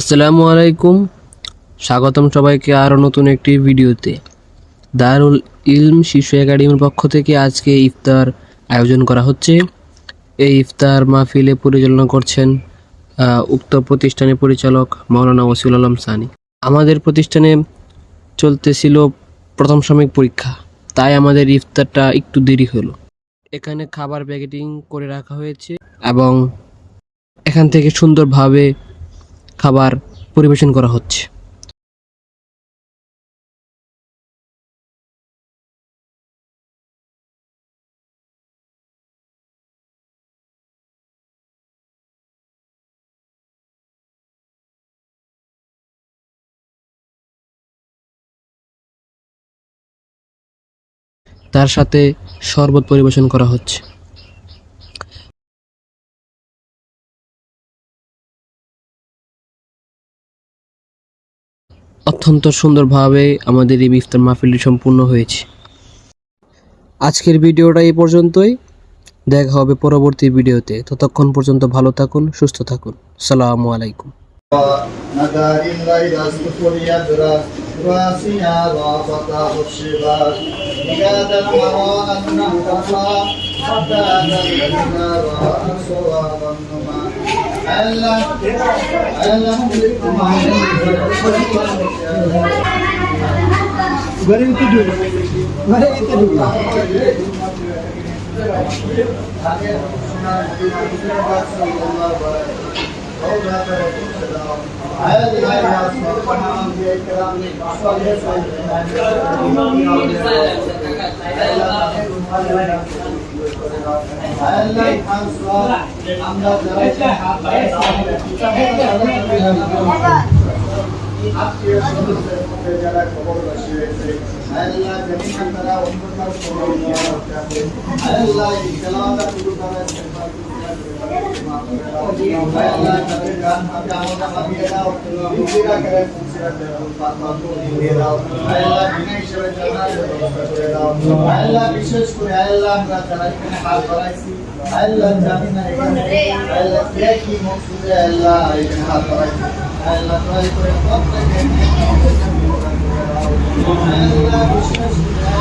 আসসালামু আলাইকুম। স্বাগতম সবাইকে আরও নতুন একটি ভিডিওতে। দারুল ইলম শিশু একাডেমির পক্ষ থেকে আজকে ইফতার আয়োজন করা হচ্ছে। এই ইফতার মাহফিলে পরিচালনা করছেন উক্ত প্রতিষ্ঠানের পরিচালক মাওলানা ওসিউল আলম সানি। আমাদের প্রতিষ্ঠানে চলতেছিল প্রথম সাময়িক পরীক্ষা, তাই আমাদের ইফতারটা একটু দেরি হলো। এখানে খাবার প্যাকেটিং করে রাখা হয়েছে এবং এখান থেকে সুন্দরভাবে খাবার পরিবেশন করা হচ্ছে। তার সাথে শরবত পরিবেশন করা হচ্ছে। অত্যন্ত সুন্দরভাবে আমাদের এই ইফতার মাহফিলটি সম্পূর্ণ হয়েছে। আজকের ভিডিওটা এই পর্যন্তই। দেখা হবে পরবর্তী ভিডিওতে। ততক্ষণ পর্যন্ত ভালো থাকুন, সুস্থ থাকুন। আসসালামু আলাইকুম। আত্মীয় স্বজনদের মধ্যে যারা খবরবাসী হয়েছে, আল্লাহ জামিন তারা অন্ধকার সময় নিয়ে রাখতে, আল্লাহ এই তেলাওয়াত শুরু করার আল্লাহ তাদের গান হাতে আমাদের লাগিয়ে দাও, নিজেরা করে ফুসরাতে পারমাত্র দিয়ে দাও, আল্লাহ বিনা হিসেবে জান্নাতের ব্যবস্থা করে দাও। আল্লাহ বিশেষ করে আল্লাহ আমরা যারা এখানে হাত বাড়াইছি, আল্লাহ জামিন এখানে আল্লাহ কে কি মকসুদে আল্লাহ এখানে হাত বাড়াইছি, আল্লাহ তাআলা করে প্রত্যেককে আল্লাহ বিশেষ করে